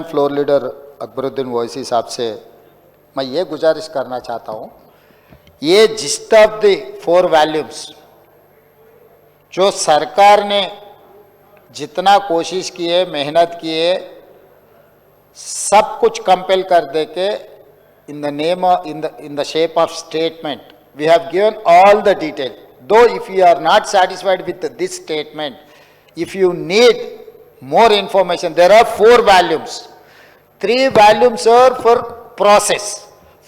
Floor leader Akbaruddin Owaisi साहब से मैं ये गुजारिश करना चाहता हूँ, ये जिस्ट ऑफ द 4 वॉल्यूम्स जो सरकार ने जितना कोशिश की है, मेहनत की है, सब कुछ कंपेल कर दे के in the name in the shape of statement we have given all the detail. Though if you are not satisfied with this statement, if you need more information, there are 4 volumes. 3 volumes are for process.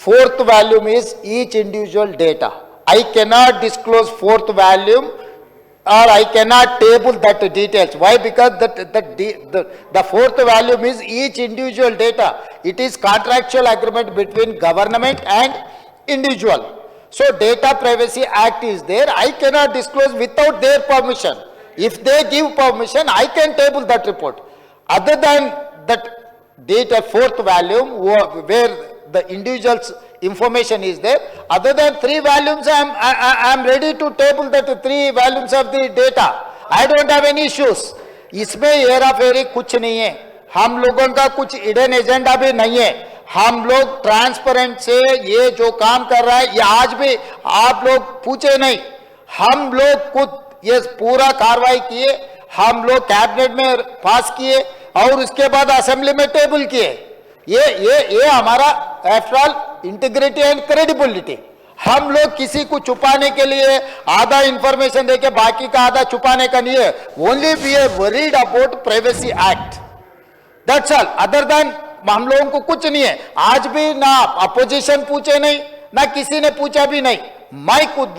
4th volume is each individual data. I cannot disclose 4th volume or I cannot table that details. Why? Because the 4th volume is each individual data. It is contractual agreement between government and individual. So Data Privacy Act is there. I cannot disclose without their permission. If they give permission, I can table that report. Other than that data 4th volume where the individual's information is there, other than 3 volumes, I am ready to table that 3 volumes of the data. I don't have any issues. इसमें हेरा फेरी कुछ नहीं है, हम लोगों का कुछ hidden agenda भी नहीं है. हम लोग ट्रांसपेरेंट से ये जो काम कर रहा है, ये आज भी आप लोग पूछे नहीं, हम लोग खुद ये पूरा कार्रवाई किए, हम लोग कैबिनेट में पास किए और उसके बाद असेंबली में टेबल किए. ये हमारा after all integrity and credibility. हम लोग किसी को छुपाने के लिए आधा इंफॉर्मेशन देके बाकी का आधा छुपाने का नहीं है. Only we are worried about privacy act, that's all. Other than हम लोगों को कुछ नहीं है. आज भी ना अपोजिशन पूछे नहीं, ना किसी ने पूछा भी नहीं. मैं खुद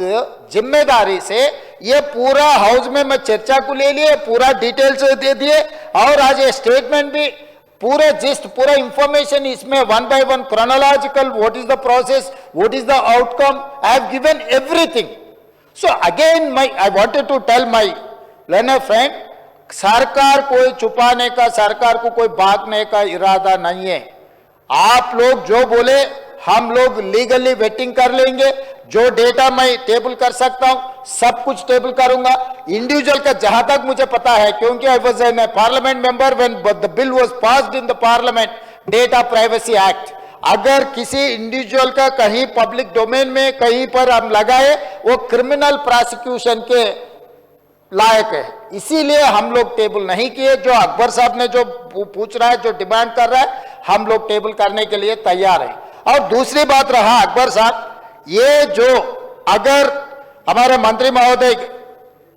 जिम्मेदारी से ये पूरा हाउस में मैं चर्चा को ले लिए, पूरा डिटेल्स दे दिए और आज ये स्टेटमेंट भी पूरे जिस्ट पूरा इंफॉर्मेशन इसमें 1 by 1 chronological, what is the process, what is the outcome, I have given everything. So again I wanted to tell my learner friend, सरकार कोई छुपाने का, सरकार को कोई भागने का इरादा नहीं है. आप लोग जो बोले हम लोग लीगली वेटिंग कर लेंगे. जो डेटा मैं टेबल कर सकता हूं सब कुछ टेबल करूंगा. इंडिविजुअल का जहां तक मुझे पता है, क्योंकि I was an parliament member when the bill was passed in the parliament, data privacy act. अगर किसी इंडिविजुअल का कहीं पब्लिक डोमेन में कहीं पर हम लगाए, वो क्रिमिनल प्रोसिक्यूशन के लायक है. इसीलिए हम लोग टेबल नहीं किए. जो अकबर साहब ने जो पूछ रहा है, जो डिमांड कर रहा है, हम लोग टेबल करने के लिए तैयार हैं. और दूसरी बात रहा अकबर साहब, ये जो अगर हमारे मंत्री महोदय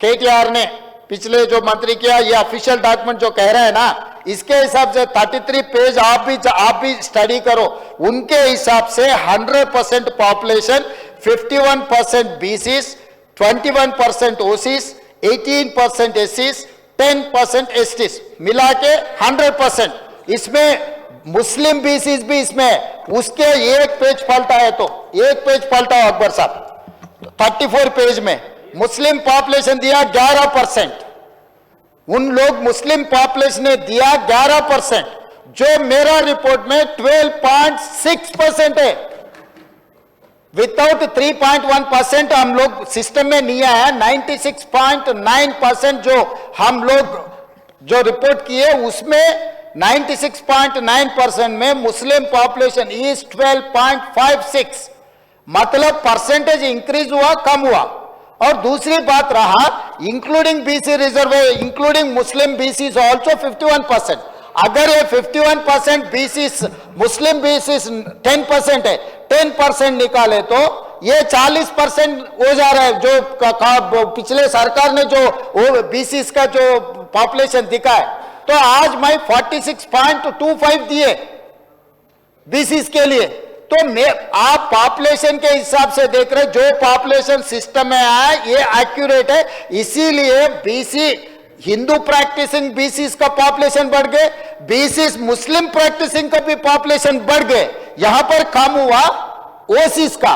KTR ने पिछले जो मंत्री किया, ये ऑफिशियल डॉक्यूमेंट जो कह रहे हैं ना, इसके हिसाब से 33 पेज आप भी स्टडी करो. उनके हिसाब से 100% population, 51% BCs, 21% OCs, 18% SCs, 10% STs, मिला के 100%. इसमें मुस्लिम BCs भी इसमें, उसके एक पेज पलटा है तो एक पेज पलटा हो अकबर साहब. 34 पेज में मुस्लिम पॉपुलेशन दिया 11%. उन लोग मुस्लिम पॉपुलेशन ने दिया 11%, जो मेरा रिपोर्ट में 12.6% है. विदाउट 3.1% हम लोग सिस्टम में नहीं आया. 96.9% जो हम लोग जो रिपोर्ट किए, उसमें 96.9% में मुस्लिम पॉपुलेशन इज 12.56. मतलब परसेंटेज इंक्रीज हुआ, कम हुआ. और दूसरी बात रहा, इंक्लूडिंग BC रिजर्व, इंक्लूडिंग मुस्लिम BCs ऑल्सो 51%. अगर ये 51% BCs, मुस्लिम BCs 10% है, 10% निकाले तो ये 40% हो जा रहा है. जो पिछले सरकार ने जो BCs का जो पॉपुलेशन दिखा है, तो आज मैं 46.25 दिए BCs के लिए. तो आप पॉपुलेशन के हिसाब से देख रहे, जो पॉपुलेशन सिस्टम में आया ये एक्यूरेट है. इसीलिए BC हिंदू प्रैक्टिसिंग BCs का पॉपुलेशन बढ़ गए, BCs मुस्लिम प्रैक्टिसिंग का भी पॉपुलेशन बढ़ गए. यहां पर कम हुआ OCs का.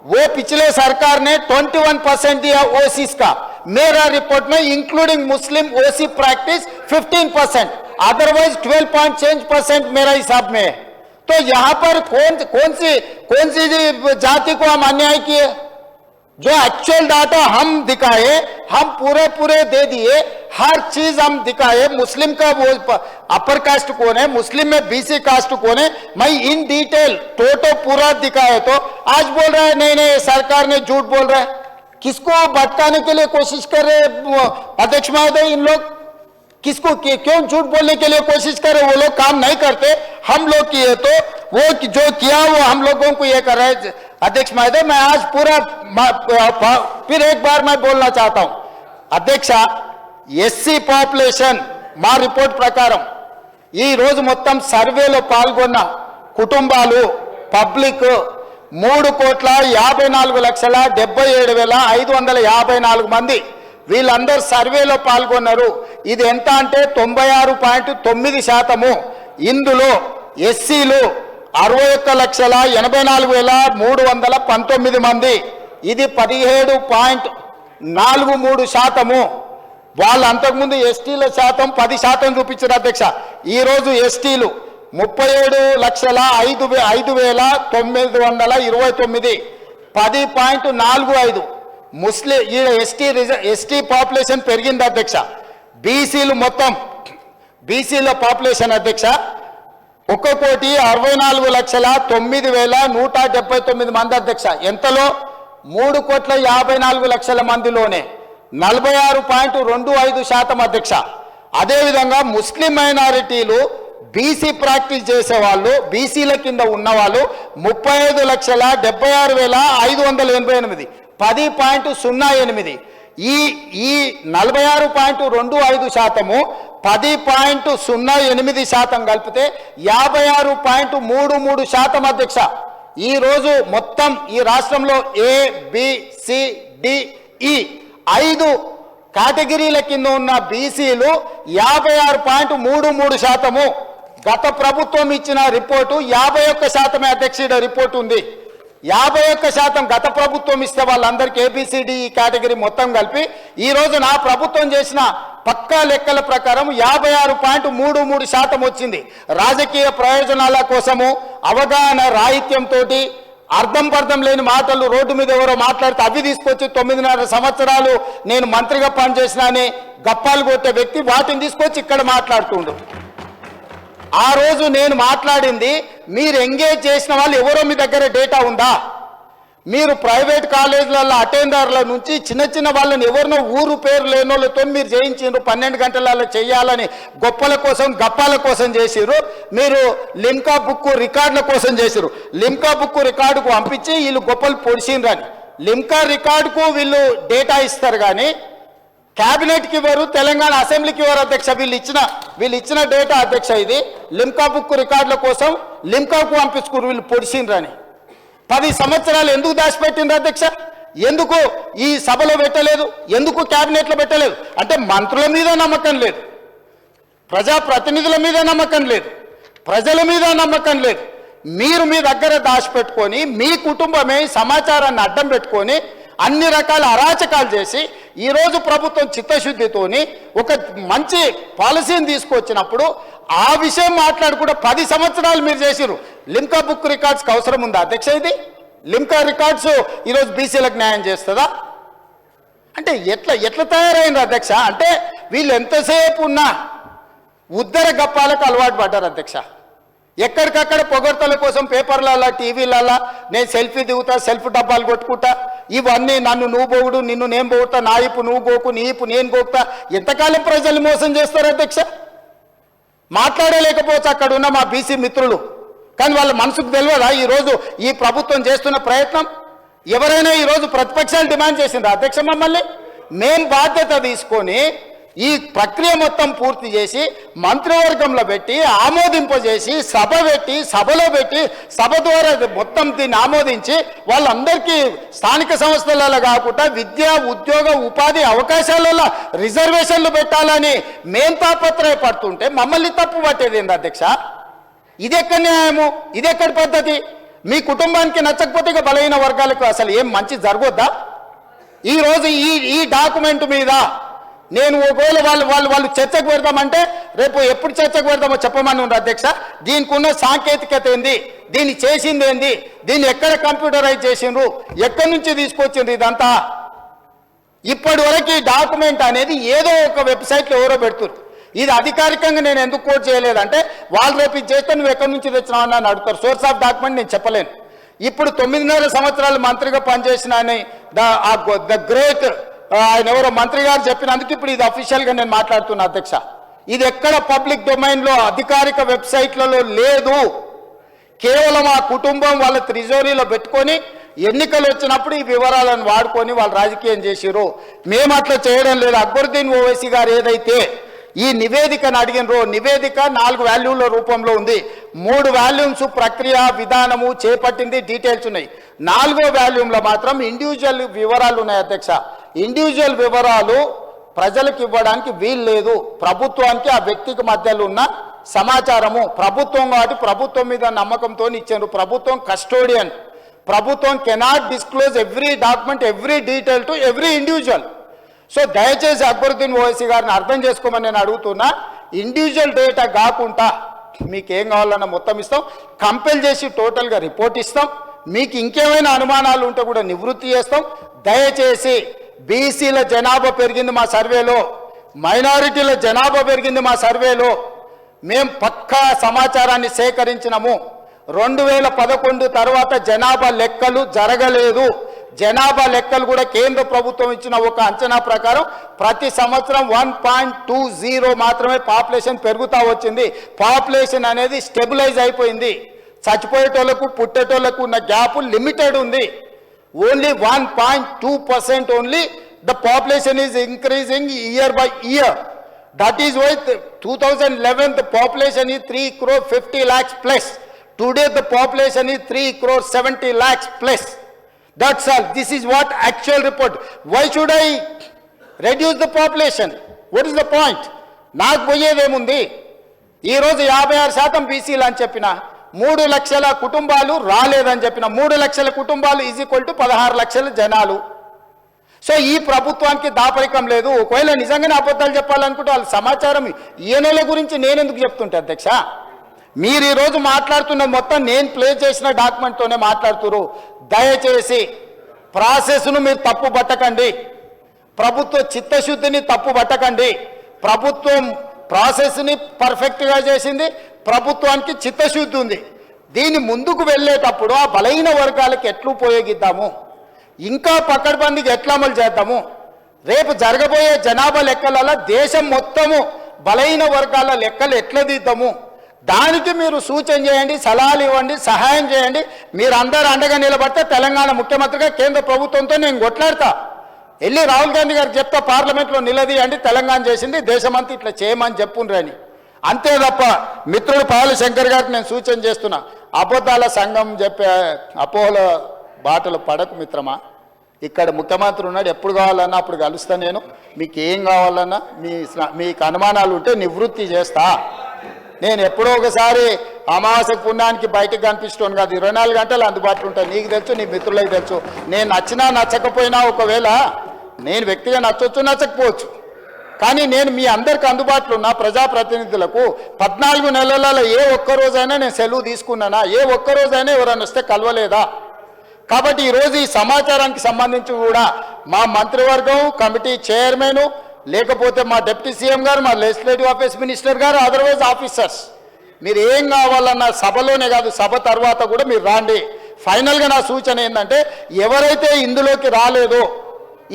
वो पिछले सरकार ने 21% दिया OCs का. मेरा रिपोर्ट में इंक्लूडिंग मुस्लिम OC प्रैक्टिस 15%, अदरवाइज 12% मेरा हिसाब में है. तो यहां पर कौन सी जाति को हम अन्याय किए? जो एक्चुअल डाटा हम दिखाए, हम पूरे दे दिए, हर चीज हम दिखाए। मुस्लिम का वो अपर कास्ट कौन है, मुस्लिम में बीसी कास्ट कौन है, मैं इन डिटेल टोटल पूरा दिखाए तो आज बोल रहा है नहीं नहीं सरकार ने झूठ बोल रहा है। किसको भटकाने के लिए कोशिश कर रहे अध्यक्ष महोदय? इन लोग किसको क्यों झूठ बोलने के लिए कोशिश कर रहे? वो लोग काम नहीं करते, हम लोग किए तो वो जो किया वो हम लोगों को ये कर रहे हैं। अध्यक्ष महोदय मैं आज पूरा फिर एक बार मैं बोलना चाहता हूं अध्यक्ष, ఎస్సీ పాపులేషన్ మా రిపోర్ట్ ప్రకారం ఈ రోజు మొత్తం సర్వేలో పాల్గొన్న కుటుంబాలు పబ్లిక్ 3,54,77,554 మంది వీళ్ళందరూ సర్వేలో పాల్గొన్నారు. ఇది ఎంత అంటే 96.9%. ఇందులో ఎస్సీలు 61,84,319 మంది, ఇది 17.43%. వాళ్ళు అంతకుముందు ఎస్టీల శాతం 10% చూపించారు అధ్యక్ష. ఈరోజు ఎస్టీలు 37,05,929 10.45. ముస్లిం ఈ ఎస్టీ పాపులేషన్ పెరిగింది అధ్యక్ష. బీసీలు మొత్తం బీసీల పాపులేషన్ అధ్యక్ష 1,64,09,179 మంది అధ్యక్ష. ఎంతలో 3,54,00,000 మందిలోనే 46.25% అధ్యక్ష. అదేవిధంగా ముస్లిం మైనారిటీలు బీసీ ప్రాక్టీస్ చేసేవాళ్ళు బీసీల కింద ఉన్నవాళ్ళు 35,76,588 10.08. ఈ 46.25% 10.08% కలిపితే 56.33% అధ్యక్ష. ఈరోజు మొత్తం ఈ రాష్ట్రంలో ABCDE 5 కేటగిరీల కింద ఉన్న బీసీలు 56.33%. గత ప్రభుత్వం ఇచ్చిన రిపోర్టు 51% అధ్యక్ష రిపోర్ట్ ఉంది. 51% గత ప్రభుత్వం ఇస్తే వాళ్ళందరికీ ABCD కేటగిరీ మొత్తం కలిపి ఈరోజు నా ప్రభుత్వం చేసిన పక్కా లెక్కల ప్రకారం 56.33% వచ్చింది. రాజకీయ ప్రయోజనాల కోసము అవగాహన రాహిత్యంతో అర్థం పర్థం లేని మాటలు రోడ్డు మీద ఎవరో మాట్లాడితే అవి తీసుకొచ్చి 9.5 సంవత్సరాలు నేను మంత్రిగా పనిచేసిన అని గప్పాలు కొట్టే వ్యక్తి వాటిని తీసుకొచ్చి ఇక్కడ మాట్లాడుతుండు. ఆ రోజు నేను మాట్లాడింది మీరు ఎంగేజ్ చేసిన వాళ్ళు ఎవరో మీ దగ్గర డేటా ఉందా? మీరు ప్రైవేట్ కాలేజీలలో అటెండర్ల నుంచి చిన్న వాళ్ళని ఎవరినో ఊరు పేరు లేని వాళ్ళతో మీరు చేయించారు. 12 గంటలలో చేయాలని గొప్పల కోసం గప్పాల కోసం చేసిరు. మీరు లిమ్కా బుక్ రికార్డుల కోసం చేసిరు. లిమ్కా బుక్ రికార్డుకు పంపించి వీళ్ళు గొప్పలు పొడిచిండ్రని లిమ్కా రికార్డుకు వీళ్ళు డేటా ఇస్తారు కానీ క్యాబినెట్కి ఇవ్వరు, తెలంగాణ అసెంబ్లీకి ఇవ్వరు అధ్యక్ష. వీళ్ళు ఇచ్చిన డేటా అధ్యక్ష ఇది లిమ్కా బుక్ రికార్డుల కోసం లిమ్కాకు పంపించుకురు వీళ్ళు పొడిచిండ్రని. 10 సంవత్సరాలు ఎందుకు దాచిపెట్టిండ్రు అధ్యక్ష? ఎందుకు ఈ సభలో పెట్టలేదు? ఎందుకు క్యాబినెట్లో పెట్టలేదు? అంటే మంత్రుల మీద నమ్మకం లేదు, ప్రజాప్రతినిధుల మీద నమ్మకం లేదు, ప్రజల మీద నమ్మకం లేదు. మీరు మీ దగ్గర దాచిపెట్టుకొని మీ కుటుంబమే సమాచారాన్ని అడ్డం పెట్టుకొని అన్ని రకాల అరాచకాలు చేసి ఈరోజు ప్రభుత్వం చిత్తశుద్ధితోని ఒక మంచి పాలసీని తీసుకొచ్చినప్పుడు ఆ విషయం మాట్లాడుకుంటే 10 సంవత్సరాలు మీరు చేసిరు. లిమ్కా బుక్ రికార్డ్స్కి అవసరం ఉందా అధ్యక్ష? ఇది లిమ్కా రికార్డ్స్ ఈరోజు బీసీలకు న్యాయం చేస్తుందా? అంటే ఎట్లా తయారైంది అధ్యక్ష? అంటే వీళ్ళు ఎంతసేపు ఉన్నా ఉద్దర గప్పాలకు అలవాటు పడ్డారు అధ్యక్ష. ఎక్కడికక్కడ పొగడ్తల కోసం పేపర్లలో టీవీలలో నేను సెల్ఫీ దిగుతా, సెల్ఫ్ డబ్బాలు కొట్టుకుంటా, ఇవన్నీ నన్ను నువ్వు పోగుడు, నిన్ను నేను పోగుతా, నా ఇప్పు నువ్వు గోకు, నీ ఇప్పు నేను గోకుతా. ఎంతకాలం ప్రజలు మోసం చేస్తారు అధ్యక్ష? మాట్లాడలేకపోవచ్చు అక్కడ ఉన్న మా బీసీ మిత్రులు, కానీ వాళ్ళ మనసుకు తెలియదా ఈరోజు ఈ ప్రభుత్వం చేస్తున్న ప్రయత్నం? ఎవరైనా ఈరోజు ప్రతిపక్షాలు డిమాండ్ చేసిందా అధ్యక్ష మమ్మల్ని? మేం బాధ్యత తీసుకొని ఈ ప్రక్రియ మొత్తం పూర్తి చేసి మంత్రివర్గంలో పెట్టి ఆమోదింపజేసి సభలో పెట్టి సభ ద్వారా మొత్తం దీన్ని ఆమోదించి వాళ్ళందరికీ స్థానిక సంస్థలలో కాకుండా విద్యా ఉద్యోగ ఉపాధి అవకాశాలలో రిజర్వేషన్లు పెట్టాలని మేం తాపత్రయపడుతుంటే మమ్మల్ని తప్పు పట్టేది ఏంది అధ్యక్ష? ఇదెక్కడ న్యాయము? ఇదెక్కడి పద్ధతి? మీ కుటుంబానికి నచ్చకపోతే ఇక బలహీన వర్గాలకు అసలు ఏం మంచి జరగొద్దా? ఈరోజు ఈ డాక్యుమెంట్ మీద నేను ఒకవేళ వాళ్ళు చర్చకు పెడతామంటే రేపు ఎప్పుడు చర్చకు పెడతామో చెప్పమని ఉంది అధ్యక్ష. దీనికి ఉన్న సాంకేతికత ఏంది? దీన్ని చేసింది ఏంది, దీన్ని ఎక్కడ కంప్యూటరైజ్ చేసిండ్రు, ఎక్కడి నుంచి తీసుకొచ్చిండ్రు, ఇదంతా ఇప్పటి వరకు ఈ డాక్యుమెంట్ అనేది ఏదో ఒక వెబ్సైట్లో ఎవరో పెడుతున్నారు. ఇది అధికారికంగా నేను ఎందుకు కోట్ చేయలేదంటే వాళ్ళు రేపు ఇది చేస్తే నువ్వు ఎక్కడి నుంచి తెచ్చినావు అని అడుగుతారు. సోర్స్ ఆఫ్ డాక్యుమెంట్ నేను చెప్పలేను. ఇప్పుడు 9.5 సంవత్సరాలు మంత్రిగా పనిచేసిన ఆయన ద గ్రేట్ ఆయన ఎవరో మంత్రి గారు చెప్పినందుకు ఇప్పుడు ఇది అఫీషియల్గా నేను మాట్లాడుతున్నా అధ్యక్ష. ఇది ఎక్కడ పబ్లిక్ డొమైన్లో అధికారిక వెబ్సైట్లలో లేదు. కేవలం ఆ కుటుంబం వాళ్ళ త్రిజోరీలో పెట్టుకొని ఎన్నికలు వచ్చినప్పుడు ఈ వివరాలను వాడుకొని వాళ్ళు రాజకీయం చేసిరు. మేము అట్లా చేయడం లేదు. అక్బరుద్దీన్ ఓవైసీ గారు ఏదైతే ఈ నివేదికను అడిగినరో, నివేదిక 4 వాల్యూమ్ల రూపంలో ఉంది. 3 వాల్యూమ్స్ ప్రక్రియ విధానము చేపట్టింది, డీటెయిల్స్ ఉన్నాయి. 4వ వాల్యూమ్లో మాత్రం ఇండివిజువల్ వివరాలు ఉన్నాయి అధ్యక్ష. ఇండివిజువల్ వివరాలు ప్రజలకు ఇవ్వడానికి వీలు లేదు. ప్రభుత్వానికి ఆ వ్యక్తికి మధ్యలో ఉన్న సమాచారము ప్రభుత్వం కాబట్టి ప్రభుత్వం మీద నమ్మకంతో ఇచ్చారు. ప్రభుత్వం కస్టోడియన్. ప్రభుత్వం cannot disclose every document, every detail to every individual. So దయచేసి అక్బరుద్దీన్ ఓవైసీ గారిని అర్థం చేసుకోమని నేను అడుగుతున్నా. ఇండివిజువల్ డేటా కాకుండా మీకు ఏం కావాలన్నా మొత్తం ఇస్తాం, కంపెల్ చేసి టోటల్గా రిపోర్ట్ ఇస్తాం. మీకు ఇంకేమైనా అనుమానాలు ఉంటే కూడా నివృత్తి చేస్తాం. దయచేసి బీసీల జనాభా పెరిగింది మా సర్వేలో, మైనారిటీల జనాభా పెరిగింది మా సర్వేలో. మేము పక్కా సమాచారాన్ని సేకరించినాము. 2011 తర్వాత జనాభా లెక్కలు జరగలేదు. జనాభా లెక్కలు కూడా కేంద్ర ప్రభుత్వం ఇచ్చిన ఒక అంచనా ప్రకారం ప్రతి సంవత్సరం 1.20 మాత్రమే పాపులేషన్ పెరుగుతూ వచ్చింది. పాపులేషన్ అనేది స్టెబిలైజ్ అయిపోయింది. చచ్చిపోయేటోళ్లకు పుట్టేటోళ్లకు ఉన్న గ్యాప్ లిమిటెడ్ ఉంది. Only 1.2% only the population is increasing year by year. That is why 2011 the population is 3.50 crore plus. Today the population is 3.70 crore plus. That's all. This is what actual report. Why should I reduce the population? What is the point? నాకు పోయేదేముంది? ఈరోజు 56% బీసీలు అని చెప్పిన, 3 లక్షల కుటుంబాలు రాలేదని చెప్పిన, 3 లక్షల కుటుంబాలు ఈజ్ ఈక్వల్ టు 16 లక్షల జనాలు. సో ఈ ప్రభుత్వానికి దాపరికం లేదు. ఒకవేళ నిజంగానే అబద్ధాలు చెప్పాలనుకుంటే వాళ్ళ సమాచారం ఈయనల గురించి నేను ఎందుకు చెప్తుంటే అధ్యక్ష? మీరు ఈరోజు మాట్లాడుతున్న మొత్తం నేను ప్లే చేసిన డాక్యుమెంట్తోనే మాట్లాడుతున్నారు. దయచేసి ప్రాసెస్ను మీరు తప్పు పట్టకండి, ప్రభుత్వ చిత్తశుద్ధిని తప్పు పట్టకండి. ప్రభుత్వం ప్రాసెస్ని పర్ఫెక్ట్గా చేసింది, ప్రభుత్వానికి చిత్తశుద్ధి ఉంది. దీన్ని ముందుకు వెళ్ళేటప్పుడు ఆ బలహీన వర్గాలకు ఎట్లు ఉపయోగిద్దాము, ఇంకా పకడ్బందీకి ఎట్లా అమలు చేద్దాము, రేపు జరగబోయే జనాభా లెక్కలలో దేశం మొత్తము బలహీన వర్గాల లెక్కలు ఎట్లా తీద్దాము, దానికి మీరు సూచన చేయండి, సలహాలు ఇవ్వండి, సహాయం చేయండి. మీరు అందరూ అండగా నిలబడితే తెలంగాణ ముఖ్యమంత్రిగా కేంద్ర ప్రభుత్వంతో నేను కొట్లాడతా. వెళ్ళి రాహుల్ గాంధీ గారికి చెప్తా, పార్లమెంట్లో నిలదీయండి, తెలంగాణ చేసింది దేశమంతా ఇట్లా చేయమని చెప్పుండ్రని. అంతే తప్ప మిత్రుడు పాలు శంకర్ గారికి నేను సూచన చేస్తున్నా, అబద్ధాల సంఘం చెప్పే అపోహల బాటలు పడకు మిత్రమా. ఇక్కడ ముఖ్యమంత్రి ఉన్నాడు, ఎప్పుడు కావాలన్నా అప్పుడు కలుస్తా నేను. మీకు ఏం కావాలన్నా మీకు అనుమానాలు ఉంటే నివృత్తి చేస్తా. నేను ఎప్పుడో ఒకసారి అమావాస్య పుణ్యానికి బయటకు కనిపిస్తాను కాదు, 24 గంటలు అందుబాటులో ఉంటాను. నీకు తెలుసు, నీ మిత్రులకు తెలుసు. నేను నచ్చినా నచ్చకపోయినా, ఒకవేళ నేను వ్యక్తిగా నచ్చవచ్చు నచ్చకపోవచ్చు, కానీ నేను మీ అందరికి అందుబాటులో ఉన్న ప్రజాప్రతినిధులకు 14 నెలలలో ఏ ఒక్కరోజైనా నేను సెలవు తీసుకున్నానా? ఏ ఒక్కరోజైనా ఎవరైనా వస్తే కలవలేదా? కాబట్టి ఈరోజు ఈ సమాచారానికి సంబంధించి కూడా మా మంత్రివర్గం, కమిటీ చైర్మన్, లేకపోతే మా డిప్యూటీ సీఎం గారు, మా లెజిస్లేటివ్ ఆఫీస్ మినిస్టర్ గారు, అదర్వైజ్ ఆఫీసర్స్, మీరు ఏం కావాలన్న సభలోనే కాదు సభ తర్వాత కూడా మీరు రాండి. ఫైనల్గా నా సూచన ఏంటంటే, ఎవరైతే ఇందులోకి రాలేదో,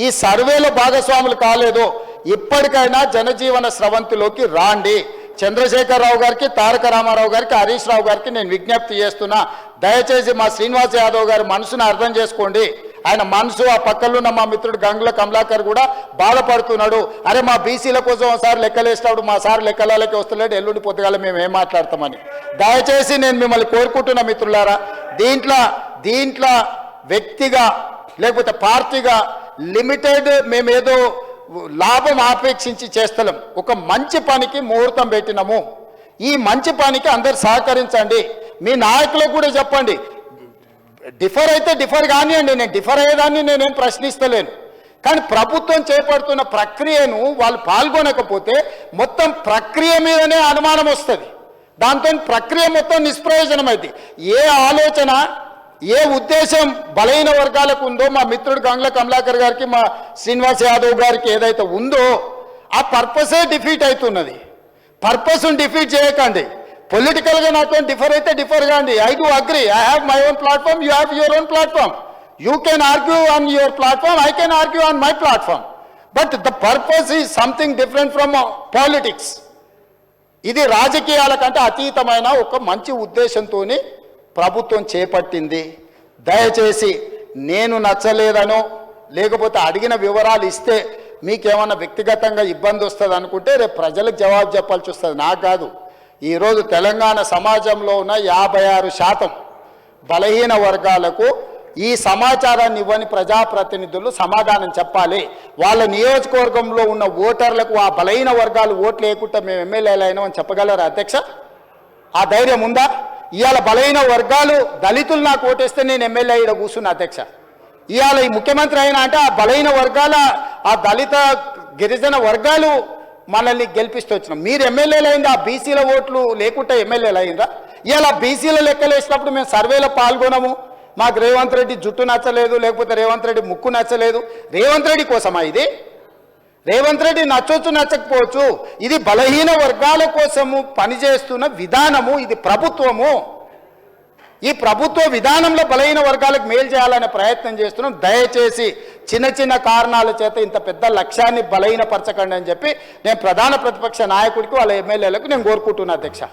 ఈ సర్వేలో భాగస్వాములు కాలేదో, ఇప్పటికైనా జనజీవన స్రవంతిలోకి రాండి. చంద్రశేఖరరావు గారికి, తారక రామారావు గారికి, హరీష్ రావు గారికి నేను విజ్ఞప్తి చేస్తున్నా, దయచేసి మా శ్రీనివాస్ యాదవ్ గారి మనసును అర్థం చేసుకోండి. ఆయన మనసు, ఆ పక్కలున్న మా మిత్రుడు గంగుల కమలాకర్ కూడా బాధపడుతున్నాడు. అరే మా బీసీల కోసం ఒకసారి లెక్కలేసినప్పుడు మా సార్ లెక్కలకి వస్తలేడు, ఎల్లుండి పొద్దుగాల మేము ఏం మాట్లాడతామని. దయచేసి నేను మిమ్మల్ని కోరుకుంటున్నా మిత్రులారా, దీంట్లో వ్యక్తిగా లేకపోతే పార్టీగా లిమిటెడ్ మేమేదో లాభం ఆపేక్షించి చేస్తలేం. ఒక మంచి పనికి ముహూర్తం పెట్టినాము. ఈ మంచి పనికి అందరు సహకరించండి. మీ నాయకులకు కూడా చెప్పండి, డిఫర్ అయితే డిఫర్ కానివ్వండి, నేను డిఫర్ అయ్యేదాన్ని నేనేం ప్రశ్నిస్తలేను. కానీ ప్రభుత్వం చేపడుతున్న ప్రక్రియను వాళ్ళు పాల్గొనకపోతే మొత్తం ప్రక్రియ మీదనే అనుమానం వస్తుంది. దాంతో ప్రక్రియ మొత్తం నిష్ప్రయోజనమైంది. ఏ ఆలోచన ఏ ఉద్దేశం బలహీన వర్గాలకు ఉందో మా మిత్రుడు గంగుల కమలాకర్ గారికి మా శ్రీనివాస్ యాదవ్ గారికి ఏదైతే ఉందో ఆ పర్పసే డిఫీట్ అవుతున్నది. పర్పస్ను డిఫీట్ చేయకండి. పొలిటికల్గా నాతో డిఫర్ అయితే డిఫర్ కాండి. I do agree, I have my own platform, you have your own platform. You can argue on your platform, I can argue on my platform. But the purpose is something different from politics. ఇది రాజకీయాల కంటే అతీతమైన ఒక మంచి ఉద్దేశంతో ప్రభుత్వం చేపట్టింది. దయచేసి నేను నచ్చలేదనో లేకపోతే అడిగిన వివరాలు ఇస్తే మీకేమన్నా వ్యక్తిగతంగా ఇబ్బంది వస్తుంది అనుకుంటే రేపు ప్రజలకు జవాబు చెప్పాల్సి వస్తుంది, నాకు కాదు. ఈరోజు తెలంగాణ సమాజంలో ఉన్న 56% బలహీన వర్గాలకు ఈ సమాచారాన్ని ఇవ్వని ప్రజాప్రతినిధులు సమాధానం చెప్పాలి. వాళ్ళ నియోజకవర్గంలో ఉన్న ఓటర్లకు ఆ బలహీన వర్గాలు ఓట్లు వేయకుండా మేము ఎమ్మెల్యేలు అయినాం అని చెప్పగలరా అధ్యక్ష? ఆ ధైర్యం ఉందా? ఇవాళ బలహీన వర్గాలు దళితులు నాకు ఓటేస్తే నేను ఎమ్మెల్యే ఇక్కడ కూర్చున్నా అధ్యక్ష. ఇవాళ ఈ ముఖ్యమంత్రి అయినా అంటే ఆ బలహీన వర్గాల ఆ దళిత గిరిజన వర్గాలు మనల్ని గెలిపిస్తూ వచ్చినాం. మీరు ఎమ్మెల్యేలు అయింది ఆ బీసీల ఓట్లు లేకుంటే ఎమ్మెల్యేలు అయిందా? ఇవాళ బీసీల లెక్కలు వేసినప్పుడు మేము సర్వేలో పాల్గొనము. మాకు రేవంత్ రెడ్డి జుట్టు నచ్చలేదు, లేకపోతే రేవంత్ రెడ్డి ముక్కు నచ్చలేదు. రేవంత్ రెడ్డి కోసమా ఇది? రేవంత్ రెడ్డి నచ్చొచ్చు నచ్చకపోవచ్చు, ఇది బలహీన వర్గాల కోసము పనిచేస్తున్న విధానము. ఇది ప్రభుత్వము. ఈ ప్రభుత్వ విధానంలో బలహీన వర్గాలకు మేలు చేయాలనే ప్రయత్నం చేస్తున్నాం. దయచేసి చిన్న చిన్న కారణాల చేత ఇంత పెద్ద లక్ష్యాన్ని బలహీనపరచకండి అని చెప్పి నేను ప్రధాన ప్రతిపక్ష నాయకుడికి వాళ్ళ ఎమ్మెల్యేలకు నేను కోరుకుంటున్నా అధ్యక్ష.